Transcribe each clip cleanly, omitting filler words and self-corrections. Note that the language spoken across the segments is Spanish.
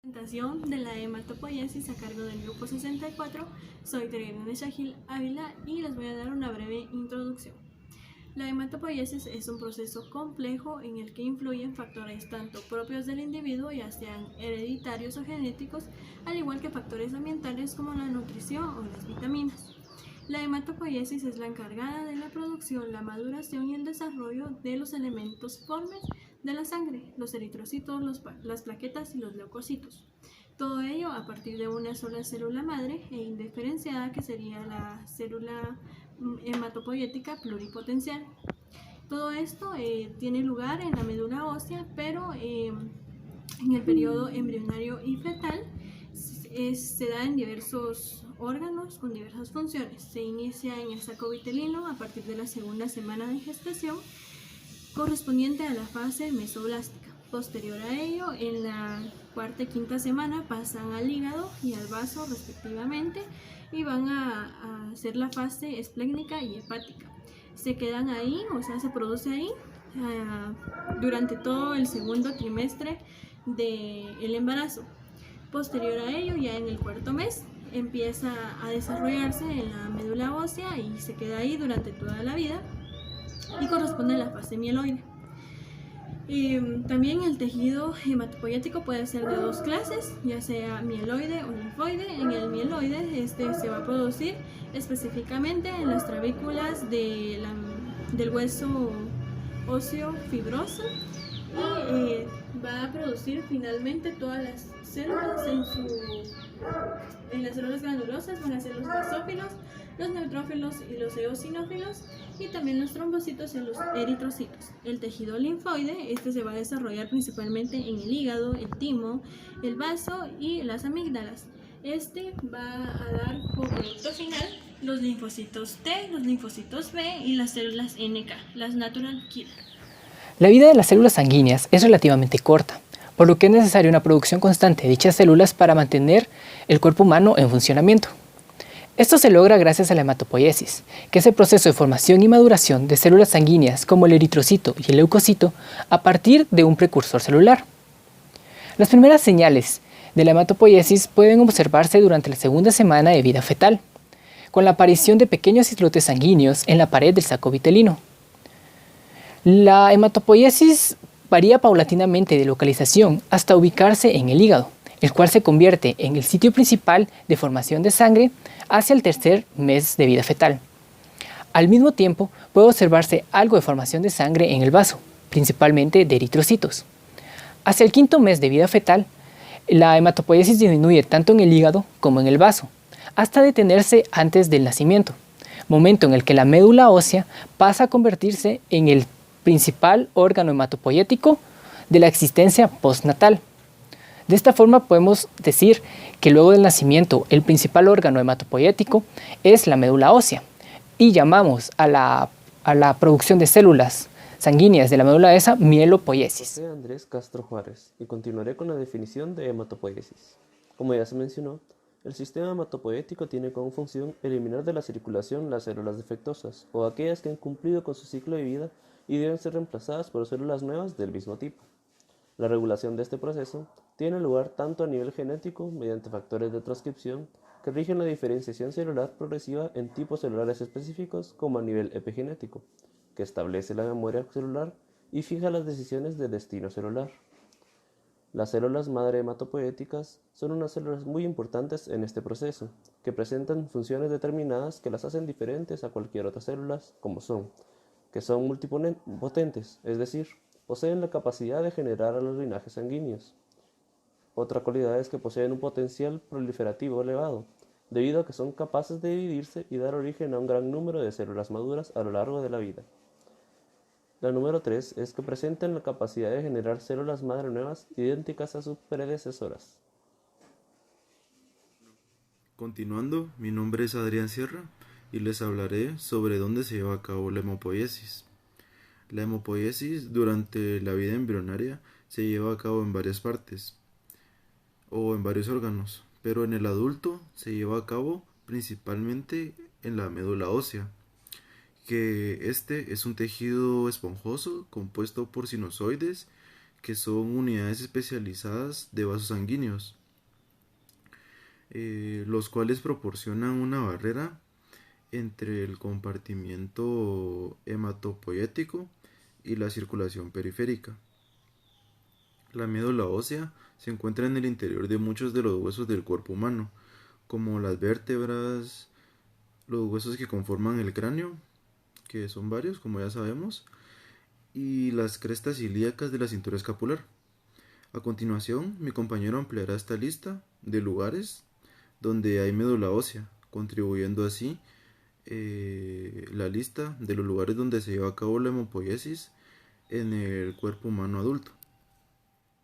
Presentación de la hematopoiesis a cargo del grupo 64. Soy Teresa Shahil Ávila y les voy a dar una breve introducción. La hematopoiesis es un proceso complejo en el que influyen factores tanto propios del individuo, ya sean hereditarios o genéticos, al igual que factores ambientales como la nutrición o las vitaminas. La hematopoiesis es la encargada de la producción, la maduración y el desarrollo de los elementos formes de la sangre, los eritrocitos, las plaquetas y los leucocitos. Todo ello a partir de una sola célula madre e indiferenciada, que sería la célula hematopoietica pluripotencial. Todo esto tiene lugar en la médula ósea, pero en el periodo embrionario y fetal se da en diversos órganos con diversas funciones. Se inicia en el saco vitelino a partir de la segunda semana de gestación, correspondiente a la fase mesoblástica. Posterior a ello, en la cuarta y quinta semana pasan al hígado y al vaso respectivamente y van a hacer la fase esplénica y hepática. Se quedan ahí, o sea, se produce ahí durante todo el segundo trimestre del embarazo. Posterior a ello, ya en el cuarto mes, empieza a desarrollarse en la médula ósea y se queda ahí durante toda la vida y corresponde a la fase mieloide. También el tejido hematopoiético puede ser de dos clases, ya sea mieloide o linfoide. En el mieloide se va a producir específicamente en las trabéculas del hueso óseo fibroso y va a producir finalmente todas las células en las células granulosas. Van a ser los basófilos, los neutrófilos y los eosinófilos, y también los trombocitos y los eritrocitos. El tejido linfoide se va a desarrollar principalmente en el hígado, el timo, el vaso y las amígdalas. Va a dar como producto final los linfocitos T, los linfocitos B y las células NK, las natural killer. La vida de las células sanguíneas es relativamente corta, por lo que es necesaria una producción constante de dichas células para mantener el cuerpo humano en funcionamiento. Esto se logra gracias a la hematopoiesis, que es el proceso de formación y maduración de células sanguíneas como el eritrocito y el leucocito a partir de un precursor celular. Las primeras señales de la hematopoiesis pueden observarse durante la segunda semana de vida fetal, con la aparición de pequeños islotes sanguíneos en la pared del saco vitelino. La hematopoiesis varía paulatinamente de localización hasta ubicarse en el hígado, el cual se convierte en el sitio principal de formación de sangre hacia el tercer mes de vida fetal. Al mismo tiempo, puede observarse algo de formación de sangre en el vaso, principalmente de eritrocitos. Hacia el quinto mes de vida fetal, la hematopoiesis disminuye tanto en el hígado como en el vaso, hasta detenerse antes del nacimiento, momento en el que la médula ósea pasa a convertirse en el principal órgano hematopoiético de la existencia postnatal. De esta forma podemos decir que luego del nacimiento el principal órgano hematopoiético es la médula ósea y llamamos a la producción de células sanguíneas de la médula esa mielopoiesis. Soy Andrés Castro Juárez y continuaré con la definición de hematopoiesis. Como ya se mencionó, el sistema hematopoiético tiene como función eliminar de la circulación las células defectuosas o aquellas que han cumplido con su ciclo de vida y deben ser reemplazadas por células nuevas del mismo tipo. La regulación de este proceso tiene lugar tanto a nivel genético, mediante factores de transcripción que rigen la diferenciación celular progresiva en tipos celulares específicos, como a nivel epigenético, que establece la memoria celular y fija las decisiones de destino celular. Las células madre hematopoiéticas son unas células muy importantes en este proceso, que presentan funciones determinadas que las hacen diferentes a cualquier otra célula, como son, que son multipotentes, es decir, poseen la capacidad de generar a los linajes sanguíneos. Otra cualidad es que poseen un potencial proliferativo elevado, debido a que son capaces de dividirse y dar origen a un gran número de células maduras a lo largo de la vida. La número 3 es que presentan la capacidad de generar células madre nuevas idénticas a sus predecesoras. Continuando, mi nombre es Adrián Sierra y les hablaré sobre dónde se lleva a cabo la hemopoiesis. La hemopoiesis durante la vida embrionaria se lleva a cabo en varias partes o en varios órganos, pero en el adulto se lleva a cabo principalmente en la médula ósea, que este es un tejido esponjoso compuesto por sinusoides que son unidades especializadas de vasos sanguíneos, los cuales proporcionan una barrera entre el compartimiento hematopoyético y la circulación periférica. La médula ósea se encuentra en el interior de muchos de los huesos del cuerpo humano, como las vértebras, los huesos que conforman el cráneo, que son varios, como ya sabemos, y las crestas ilíacas de la cintura escapular. A continuación, mi compañero ampliará esta lista de lugares donde hay médula ósea, contribuyendo así la lista de los lugares donde se lleva a cabo la hemopoiesis en el cuerpo humano adulto.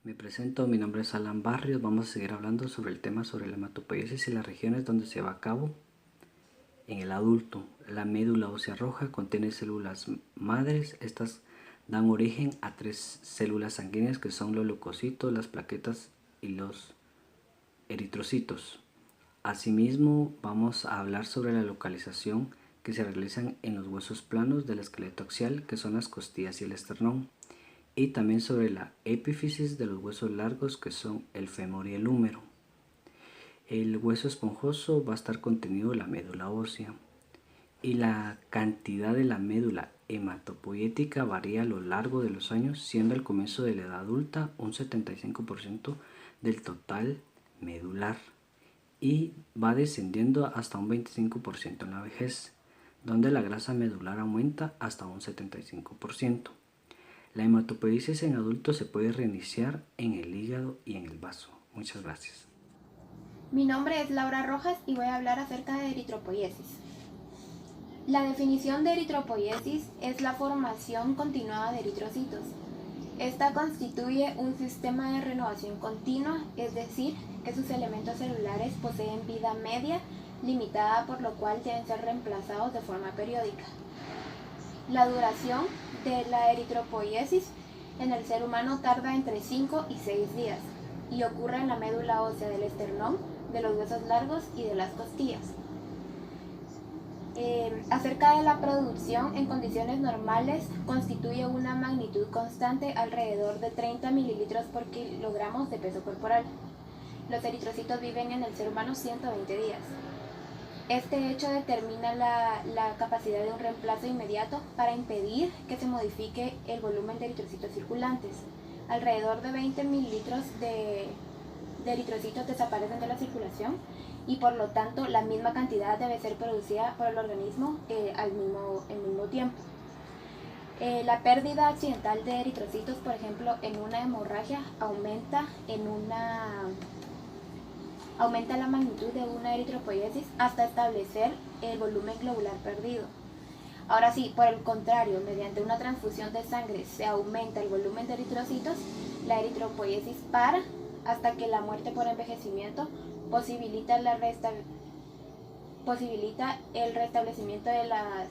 Me presento, mi nombre es Alan Barrios. Vamos a seguir hablando sobre el tema sobre la hematopoiesis y las regiones donde se lleva a cabo. En el adulto, la médula ósea roja contiene células madres. Estas dan origen a 3 células sanguíneas que son los leucocitos, las plaquetas y los eritrocitos. Asimismo, vamos a hablar sobre la localización que se realizan en los huesos planos del esqueleto axial, que son las costillas y el esternón, y también sobre la epífisis de los huesos largos, que son el fémur y el húmero. El hueso esponjoso va a estar contenido en la médula ósea, y la cantidad de la médula hematopoyética varía a lo largo de los años, siendo al comienzo de la edad adulta un 75% del total medular, y va descendiendo hasta un 25% en la vejez, donde la grasa medular aumenta hasta un 75%. La hematopoiesis en adultos se puede reiniciar en el hígado y en el vaso. Muchas gracias. Mi nombre es Laura Rojas y voy a hablar acerca de eritropoiesis. La definición de eritropoiesis es la formación continuada de eritrocitos. Esta constituye un sistema de renovación continua, es decir, que sus elementos celulares poseen vida media limitada, por lo cual deben ser reemplazados de forma periódica. La duración de la eritropoiesis en el ser humano tarda entre 5 y 6 días y ocurre en la médula ósea del esternón, de los huesos largos y de las costillas. Acerca de la producción en condiciones normales, constituye una magnitud constante alrededor de 30 mililitros por kilogramos de peso corporal. Los eritrocitos viven en el ser humano 120 días. Este hecho determina la capacidad de un reemplazo inmediato para impedir que se modifique el volumen de eritrocitos circulantes. Alrededor de 20 mililitros de eritrocitos desaparecen de la circulación y por lo tanto la misma cantidad debe ser producida por el organismo al mismo tiempo. La pérdida accidental de eritrocitos, por ejemplo, en una hemorragia aumenta la magnitud de una eritropoiesis hasta establecer el volumen globular perdido. Ahora sí, por el contrario, mediante una transfusión de sangre se aumenta el volumen de eritrocitos, la eritropoiesis para hasta que la muerte por envejecimiento posibilita el restablecimiento de las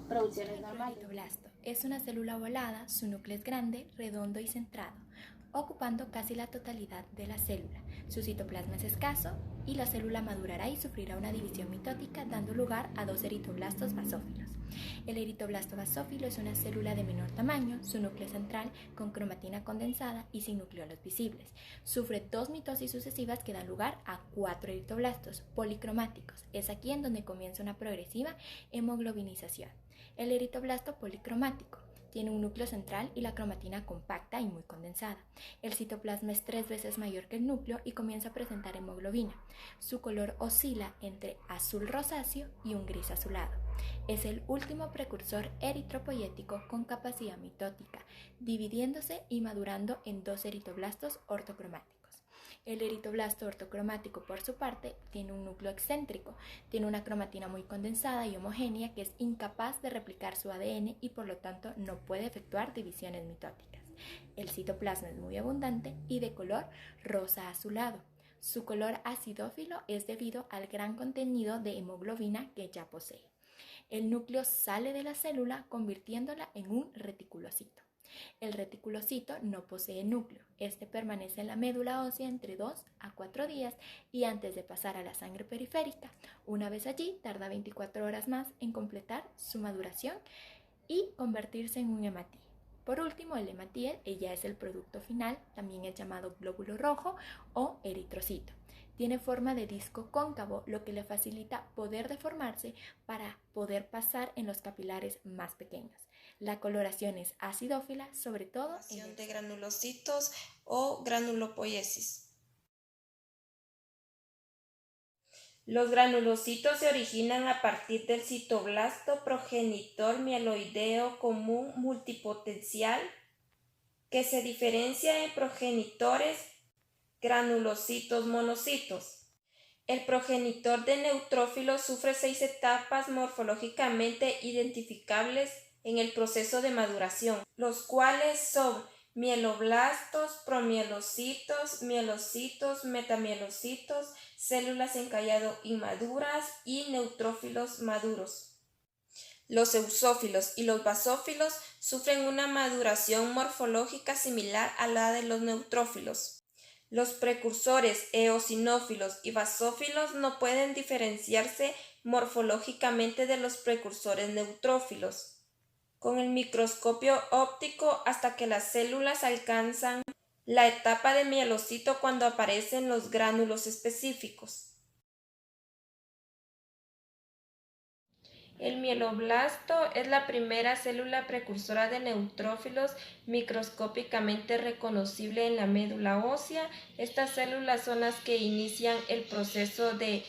producciones normales. El cloretoblasto es una célula ovalada, su núcleo es grande, redondo y centrado, ocupando casi la totalidad de la célula. Su citoplasma es escaso y la célula madurará y sufrirá una división mitótica, dando lugar a 2 eritoblastos basófilos. El eritoblasto basófilo es una célula de menor tamaño, su núcleo central con cromatina condensada y sin nucleolos visibles. Sufre 2 mitosis sucesivas que dan lugar a 4 eritoblastos policromáticos. Es aquí en donde comienza una progresiva hemoglobinización. El eritoblasto policromático tiene un núcleo central y la cromatina compacta y muy condensada. El citoplasma es 3 veces mayor que el núcleo y comienza a presentar hemoglobina. Su color oscila entre azul rosáceo y un gris azulado. Es el último precursor eritropoyético con capacidad mitótica, dividiéndose y madurando en 2 eritoblastos ortocromáticos. El eritoblasto ortocromático, por su parte, tiene un núcleo excéntrico, tiene una cromatina muy condensada y homogénea que es incapaz de replicar su ADN y por lo tanto no puede efectuar divisiones mitóticas. El citoplasma es muy abundante y de color rosa azulado. Su color acidófilo es debido al gran contenido de hemoglobina que ya posee. El núcleo sale de la célula convirtiéndola en un reticulocito. El reticulocito no posee núcleo. Este permanece en la médula ósea entre 2 a 4 días y antes de pasar a la sangre periférica. Una vez allí, tarda 24 horas más en completar su maduración y convertirse en un hematí. Por último, el hematíel ya es el producto final, también es llamado glóbulo rojo o eritrocito. Tiene forma de disco cóncavo, lo que le facilita poder deformarse para poder pasar en los capilares más pequeños. La coloración es acidófila, sobre todo en de granulocitos o granulopoiesis. Los granulocitos se originan a partir del citoblasto progenitor mieloideo común multipotencial, que se diferencia en progenitores granulocitos monocitos. El progenitor de neutrófilos sufre 6 etapas morfológicamente identificables en el proceso de maduración, los cuales son mieloblastos, promielocitos, mielocitos, metamielocitos, células en callado inmaduras y neutrófilos maduros. Los eosófilos y los basófilos sufren una maduración morfológica similar a la de los neutrófilos. Los precursores eosinófilos y basófilos no pueden diferenciarse morfológicamente de los precursores neutrófilos con el microscopio óptico hasta que las células alcanzan la etapa de mielocito cuando aparecen los gránulos específicos. El mieloblasto es la primera célula precursora de neutrófilos microscópicamente reconocible en la médula ósea. Estas células son las que inician el proceso de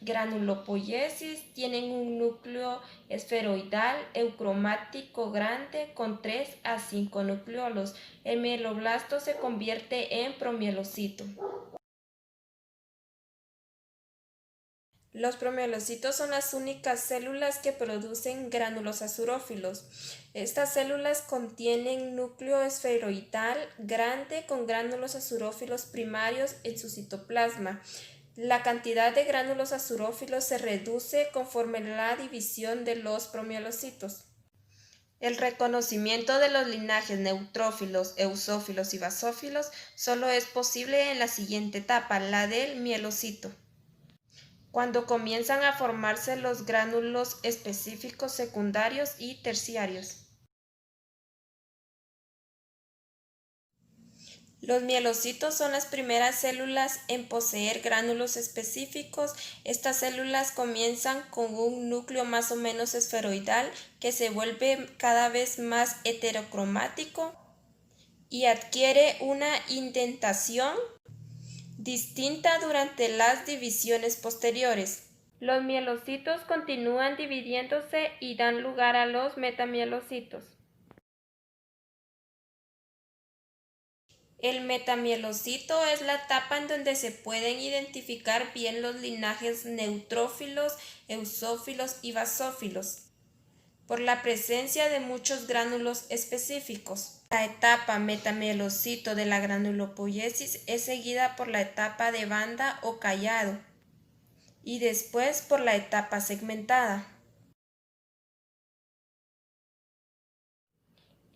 granulopoiesis. Tienen un núcleo esferoidal eucromático grande con 3 a 5 nucleolos. El mieloblasto se convierte en promielocito. Los promielocitos son las únicas células que producen gránulos azurófilos. Estas células contienen núcleo esferoidal grande con gránulos azurófilos primarios en su citoplasma. La cantidad de gránulos azurófilos se reduce conforme la división de los promielocitos. El reconocimiento de los linajes neutrófilos, eosófilos y basófilos solo es posible en la siguiente etapa, la del mielocito, cuando comienzan a formarse los gránulos específicos secundarios y terciarios. Los mielocitos son las primeras células en poseer gránulos específicos. Estas células comienzan con un núcleo más o menos esferoidal que se vuelve cada vez más heterocromático y adquiere una indentación distinta durante las divisiones posteriores. Los mielocitos continúan dividiéndose y dan lugar a los metamielocitos. El metamielocito es la etapa en donde se pueden identificar bien los linajes neutrófilos, eosófilos y basófilos, por la presencia de muchos gránulos específicos. La etapa metamielocito de la granulopoiesis es seguida por la etapa de banda o callado y después por la etapa segmentada.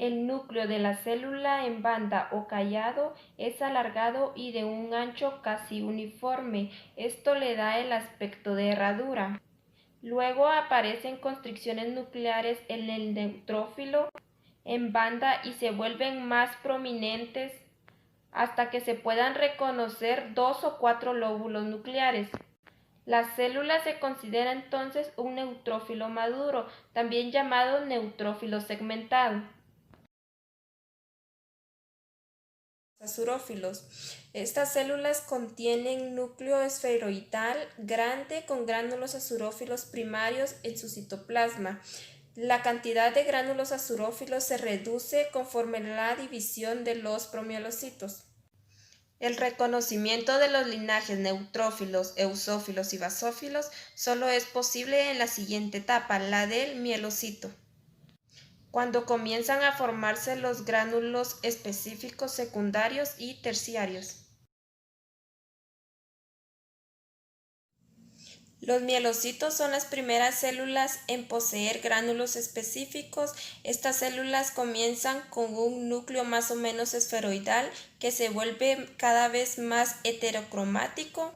El núcleo de la célula en banda o callado es alargado y de un ancho casi uniforme. Esto le da el aspecto de herradura. Luego aparecen constricciones nucleares en el neutrófilo en banda y se vuelven más prominentes hasta que se puedan reconocer 2 o 4 lóbulos nucleares. La célula se considera entonces un neutrófilo maduro, también llamado neutrófilo segmentado. Azurófilos. Estas células contienen núcleo esferoidal grande con gránulos azurófilos primarios en su citoplasma. La cantidad de gránulos azurófilos se reduce conforme la división de los promielocitos. El reconocimiento de los linajes neutrófilos, eosófilos y basófilos solo es posible en la siguiente etapa, la del mielocito, cuando comienzan a formarse los gránulos específicos secundarios y terciarios. Los mielocitos son las primeras células en poseer gránulos específicos. Estas células comienzan con un núcleo más o menos esferoidal que se vuelve cada vez más heterocromático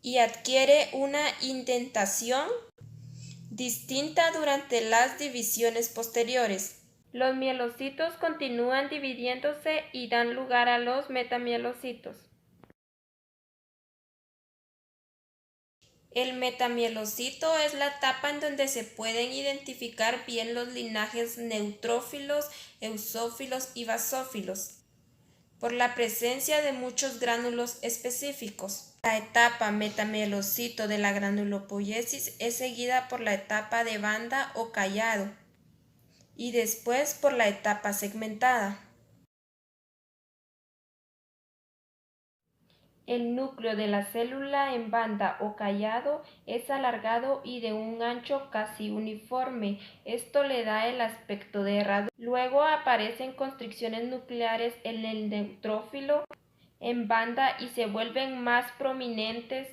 y adquiere una indentación distinta durante las divisiones posteriores. Los mielocitos continúan dividiéndose y dan lugar a los metamielocitos. El metamielocito es la etapa en donde se pueden identificar bien los linajes neutrófilos, eosófilos y basófilos, por la presencia de muchos gránulos específicos. La etapa metamielocito de la granulopoiesis es seguida por la etapa de banda o callado y después por la etapa segmentada. El núcleo de la célula en banda o callado es alargado y de un ancho casi uniforme. Esto le da el aspecto de herradura. Luego aparecen constricciones nucleares en el neutrófilo en banda y se vuelven más prominentes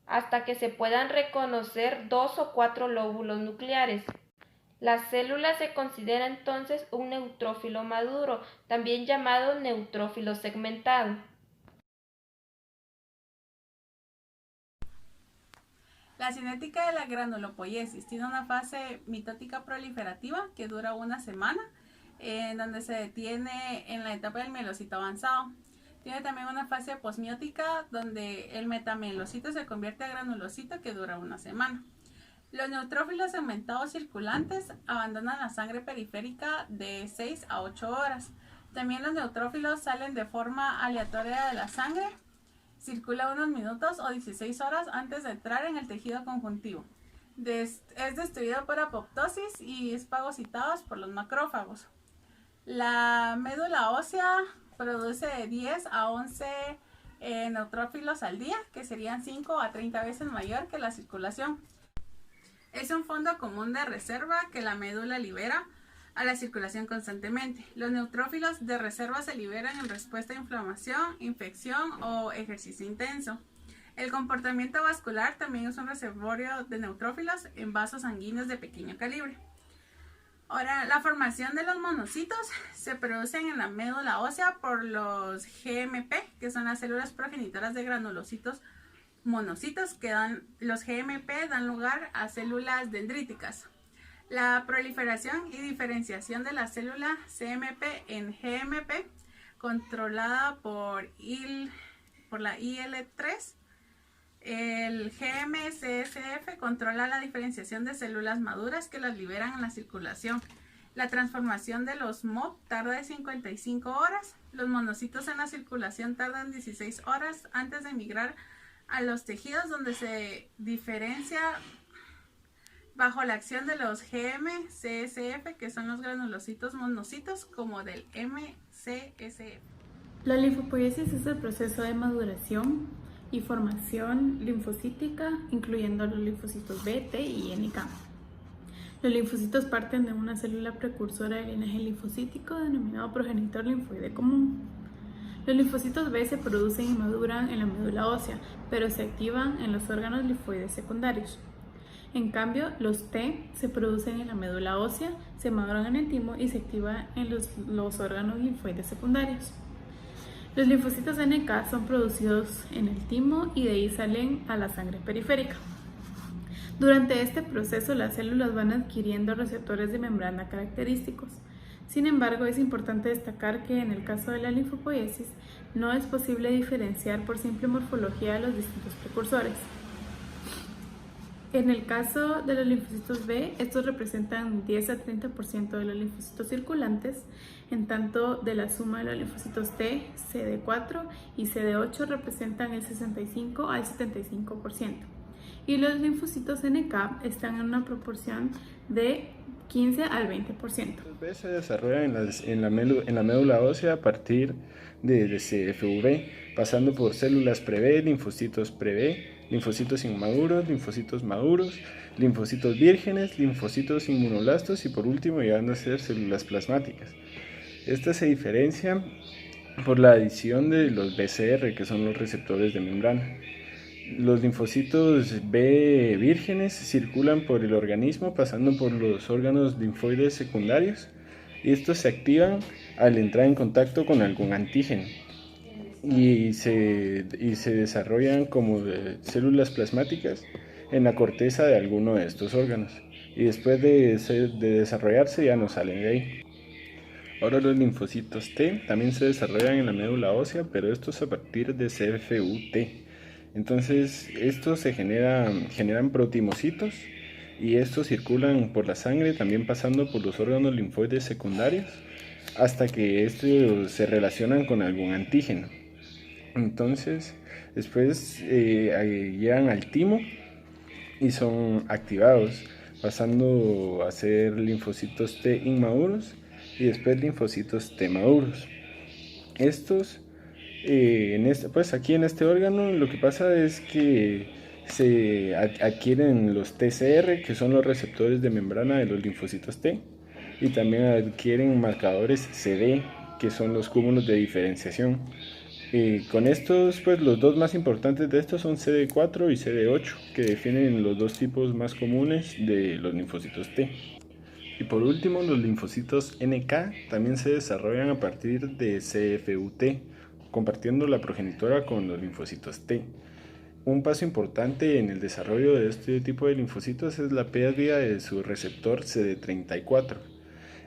hasta que se puedan reconocer 2 o 4 lóbulos nucleares. La célula se considera entonces un neutrófilo maduro, también llamado neutrófilo segmentado. La cinética de la granulopoiesis tiene una fase mitótica proliferativa que dura una semana, en donde se detiene en la etapa del mielocito avanzado. Tiene también una fase posmiótica donde el metamielocito se convierte a granulocito que dura una semana. Los neutrófilos segmentados circulantes abandonan la sangre periférica de 6 a 8 horas. También los neutrófilos salen de forma aleatoria de la sangre. Circula unos minutos o 16 horas antes de entrar en el tejido conjuntivo. Es destruido por apoptosis y es fagocitado por los macrófagos. La médula ósea produce de 10 a 11 neutrófilos al día, que serían 5 a 30 veces mayor que la circulación. Es un fondo común de reserva que la médula libera a la circulación constantemente. Los neutrófilos de reserva se liberan en respuesta a inflamación, infección o ejercicio intenso. El comportamiento vascular también es un reservorio de neutrófilos en vasos sanguíneos de pequeño calibre. Ahora, la formación de los monocitos se producen en la médula ósea por los GMP, que son las células progenitoras de granulocitos monocitos, los GMP dan lugar a células dendríticas. La proliferación y diferenciación de la célula CMP en GMP, controlada por la IL-3, el GM-CSF controla la diferenciación de células maduras que las liberan en la circulación. La transformación de los MOP tarda de 55 horas. Los monocitos en la circulación tardan 16 horas antes de migrar a los tejidos, donde se diferencia bajo la acción de los GM-CSF, que son los granulocitos monocitos, como del MCSF. La linfopoiesis es el proceso de maduración y formación linfocítica, incluyendo los linfocitos B, T y NK. Los linfocitos parten de una célula precursora del linaje linfocítico denominado progenitor linfoide común. Los linfocitos B se producen y maduran en la médula ósea, pero se activan en los órganos linfoides secundarios. En cambio, los T se producen en la médula ósea, se maduran en el timo y se activan en los órganos linfoides secundarios. Los linfocitos NK son producidos en el timo y de ahí salen a la sangre periférica. Durante este proceso, las células van adquiriendo receptores de membrana característicos. Sin embargo, es importante destacar que en el caso de la linfopoiesis no es posible diferenciar por simple morfología los distintos precursores. En el caso de los linfocitos B, estos representan 10 a 30% de los linfocitos circulantes, en tanto de la suma de los linfocitos T, CD4 y CD8 representan el 65 al 75%. Y los linfocitos NK están en una proporción de 15 al 20%. Los B se desarrollan en la médula ósea a partir de CFV, pasando por células pre-B, linfocitos pre-B, linfocitos inmaduros, linfocitos maduros, linfocitos vírgenes, linfocitos inmunoblastos y por último llegando a ser células plasmáticas. Estas se diferencian por la adición de los BCR, que son los receptores de membrana. Los linfocitos B vírgenes circulan por el organismo pasando por los órganos linfoides secundarios y estos se activan al entrar en contacto con algún antígeno y se desarrollan como células plasmáticas en la corteza de alguno de estos órganos y después de desarrollarse ya no salen de ahí. Ahora los linfocitos T también se desarrollan en la médula ósea, pero estos a partir de CFU-T. Entonces estos generan protimocitos y estos circulan por la sangre, también pasando por los órganos linfoides secundarios, hasta que estos se relacionan con algún antígeno. Entonces después llegan al timo y son activados, pasando a ser linfocitos T inmaduros y después linfocitos T maduros. Estos, pues aquí en este órgano lo que pasa es que se adquieren los TCR, que son los receptores de membrana de los linfocitos T, y también adquieren marcadores CD, que son los cúmulos de diferenciación. Con estos, pues los dos más importantes de estos son CD4 y CD8, que definen los dos tipos más comunes de los linfocitos T. Y por último, los linfocitos NK también se desarrollan a partir de CFU-T, compartiendo la progenitora con los linfocitos T. Un paso importante en el desarrollo de este tipo de linfocitos es la pérdida de su receptor CD34.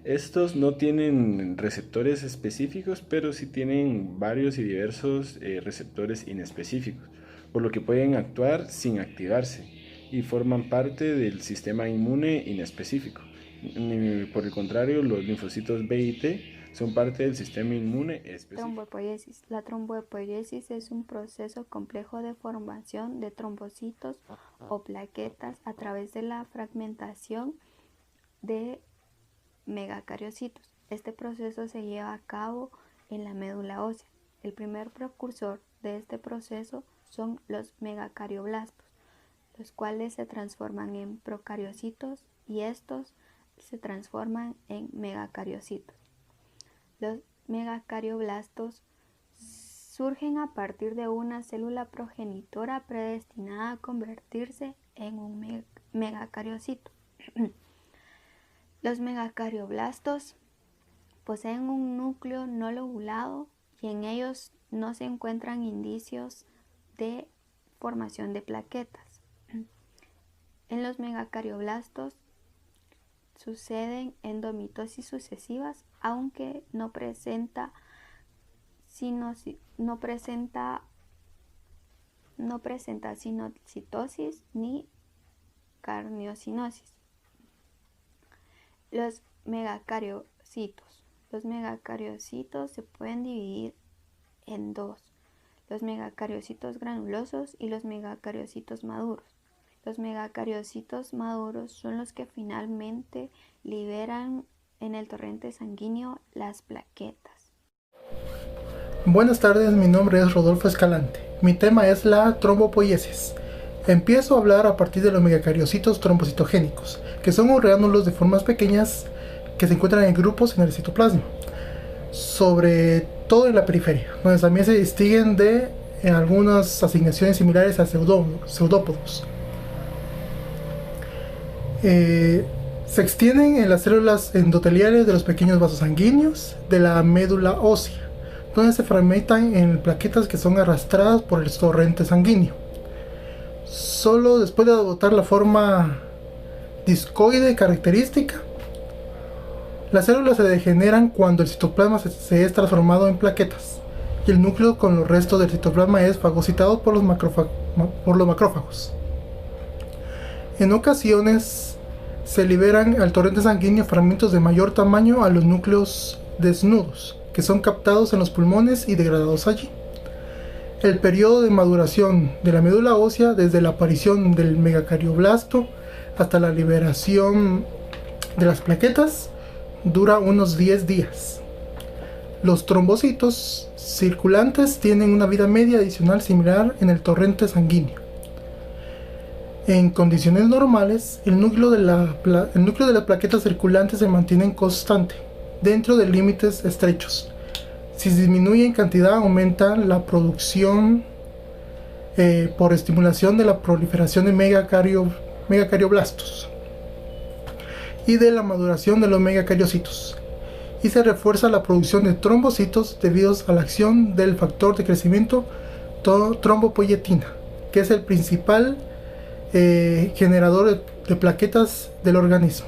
Estos no tienen receptores específicos, pero sí tienen varios y diversos receptores inespecíficos, por lo que pueden actuar sin activarse y forman parte del sistema inmune inespecífico. Por el contrario, los linfocitos B y T son parte del sistema inmune específico. Trombopoiesis. La trombopoiesis es un proceso complejo de formación de trombocitos o plaquetas a través de la fragmentación de megacariocitos. Este proceso se lleva a cabo en la médula ósea. El primer precursor de este proceso son los megacarioblastos, los cuales se transforman en procariocitos y estos se transforman en megacariocitos. Los megacarioblastos surgen a partir de una célula progenitora predestinada a convertirse en un megacariocito. Los megacarioblastos poseen un núcleo no lobulado y en ellos no se encuentran indicios de formación de plaquetas. En los megacarioblastos suceden endomitosis sucesivas, aunque no presenta sinocitosis ni carniocinosis. Los megacariocitos. Los megacariocitos se pueden dividir en dos: los megacariocitos granulosos y los megacariocitos maduros. Los megacariocitos maduros son los que finalmente liberan en el torrente sanguíneo las plaquetas. Buenas tardes, mi nombre es Rodolfo Escalante. Mi tema es la trombopoiesis. Empiezo a hablar a partir de los megacariocitos trombocitogénicos, que son orgánulos de formas pequeñas que se encuentran en grupos en el citoplasma, sobre todo en la periferia, donde también se distinguen de algunas asignaciones similares a pseudópodos. Se extienden en las células endoteliales de los pequeños vasos sanguíneos de la médula ósea, donde se fragmentan en plaquetas que son arrastradas por el torrente sanguíneo. Solo después de adoptar la forma discoide característica, las células se degeneran cuando el citoplasma se es transformado en plaquetas y el núcleo con los restos del citoplasma es fagocitado por los macrófagos. En ocasiones se liberan al torrente sanguíneo fragmentos de mayor tamaño a los núcleos desnudos, que son captados en los pulmones y degradados allí. El periodo de maduración de la médula ósea, desde la aparición del megacardioblasto hasta la liberación de las plaquetas, dura unos 10 días. Los trombocitos circulantes tienen una vida media adicional similar en el torrente sanguíneo. En condiciones normales, el núcleo de la plaqueta circulante se mantiene constante, dentro de límites estrechos. Si disminuye en cantidad, aumenta la producción por estimulación de la proliferación de megacarioblastos y de la maduración de los megacariocitos, y se refuerza la producción de trombocitos debido a la acción del factor de crecimiento trombopoietina, que es el principal generador de plaquetas del organismo.